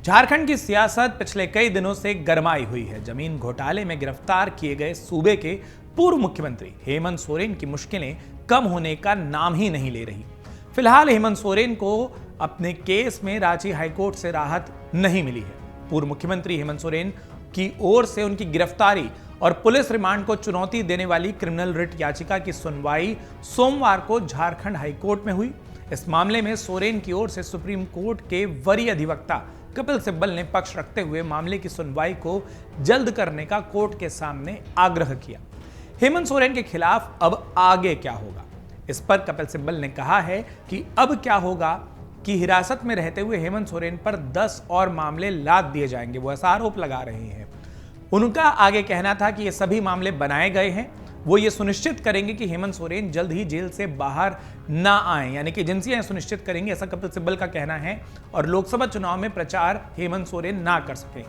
झारखंड की सियासत पिछले कई दिनों से गरमाई हुई है। जमीन घोटाले में गिरफ्तार किए गए सूबे के पूर्व मुख्यमंत्री हेमंत सोरेन की मुश्किलें कम होने का नाम ही नहीं ले रही। फिलहाल हेमंत सोरेन को अपने केस में रांची हाईकोर्ट से राहत नहीं मिली है। पूर्व मुख्यमंत्री हेमंत सोरेन की ओर से उनकी गिरफ्तारी और पुलिस रिमांड को चुनौती देने वाली क्रिमिनल रिट याचिका की सुनवाई सोमवार को झारखंड हाईकोर्ट में हुई। इस मामले में सोरेन की ओर से सुप्रीम कोर्ट के वरीय अधिवक्ता कपिल सिब्बल ने पक्ष रखते हुए मामले की सुनवाई को जल्द करने का कोर्ट के सामने आग्रह किया। हेमंत सोरेन के खिलाफ अब आगे क्या होगा, इस पर कपिल सिब्बल ने कहा है कि अब क्या होगा कि हिरासत में रहते हुए हेमंत सोरेन पर 10 और मामले लाद दिए जाएंगे। वो ऐसा आरोप लगा रहे हैं। उनका आगे कहना था कि ये सभी मामले बनाए गए हैं। वो ये सुनिश्चित करेंगे कि हेमंत सोरेन जल्द ही जेल से बाहर ना आए, यानी कि एजेंसियां सुनिश्चित करेंगे, ऐसा कपिल सिब्बल का कहना है। और लोकसभा चुनाव में प्रचार हेमंत सोरेन ना कर सके।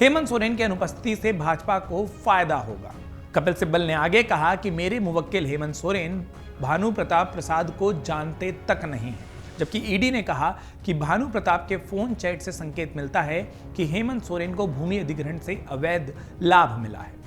हेमंत सोरेन की अनुपस्थिति से भाजपा को फायदा होगा। कपिल सिब्बल ने आगे कहा कि मेरे मुवक्किल हेमंत सोरेन भानु प्रताप प्रसाद को जानते तक नहीं है, जबकि ईडी ने कहा कि भानु प्रताप के फोन चैट से संकेत मिलता है कि हेमंत सोरेन को भूमि अधिग्रहण से अवैध लाभ मिला है।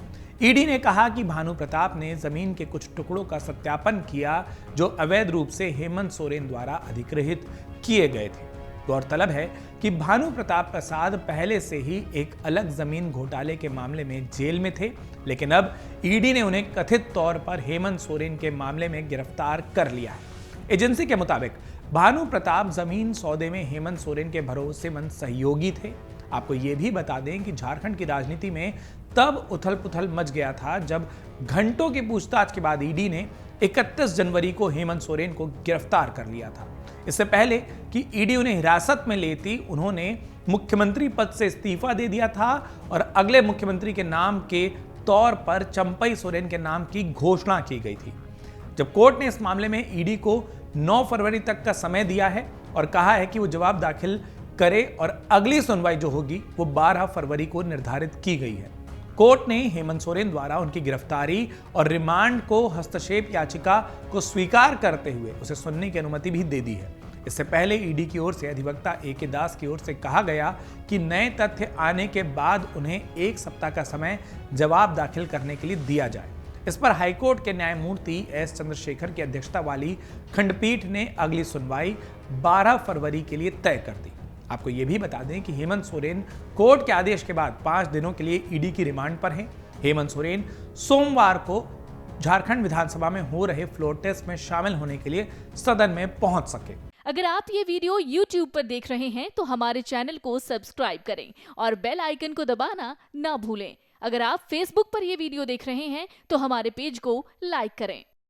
ईडी ने कहा कि भानु प्रताप ने जमीन के कुछ टुकड़ों का सत्यापन किया जो अवैध रूप से हेमंत सोरेन द्वारा अधिग्रहित किए गए थे। गौरतलब है कि भानु प्रताप प्रसाद पहले से ही एक अलग जमीन घोटाले के मामले में जेल में थे, लेकिन अब ईडी ने उन्हें कथित तौर पर हेमंत सोरेन के मामले में गिरफ्तार कर लिया है। एजेंसी के मुताबिक भानु प्रताप जमीन सौदे में हेमंत सोरेन के भरोसेमंद सहयोगी थे। आपको यह भी बता दें कि झारखंड की राजनीति में तब उथल पुथल मच गया था जब घंटों की पूछताछ के बाद ईडी ने 31 जनवरी को हेमंत सोरेन को गिरफ्तार कर लिया था। इससे पहले कि ईडी उन्हें हिरासत में लेती, उन्होंने मुख्यमंत्री पद से इस्तीफा दे दिया था और अगले मुख्यमंत्री के नाम के तौर पर चंपई सोरेन के नाम की घोषणा की गई थी। जब कोर्ट ने इस मामले में ईडी को 9 फरवरी तक का समय दिया है और कहा है कि वो जवाब दाखिल करे और अगली सुनवाई जो होगी वो 12 फरवरी को निर्धारित की गई है। कोर्ट ने हेमंत सोरेन द्वारा उनकी गिरफ्तारी और रिमांड को हस्तक्षेप याचिका को स्वीकार करते हुए उसे सुनने की अनुमति भी दे दी है। इससे पहले ईडी की ओर से अधिवक्ता ए.के. दास की ओर से कहा गया कि नए तथ्य आने के बाद उन्हें 1 सप्ताह का समय जवाब दाखिल करने के लिए दिया जाए। इस पर हाईकोर्ट के न्यायमूर्ति एस चंद्रशेखर की अध्यक्षता वाली खंडपीठ ने अगली सुनवाई 12 फरवरी के लिए तय कर दी। आपको यह भी बता दें कि हेमंत सोरेन कोर्ट के आदेश के बाद 5 दिनों के लिए ईडी की रिमांड पर हैं। हेमंत सोरेन सोमवार को झारखंड विधानसभा में हो रहे फ्लोर टेस्ट में शामिल होने के लिए सदन में पहुंच सके। अगर आप ये वीडियो YouTube पर देख रहे हैं तो हमारे चैनल को सब्सक्राइब करें और बेल आइकन को दबाना ना भूलें। अगर आप Facebook पर ये वीडियो देख रहे हैं तो हमारे पेज को लाइक करें।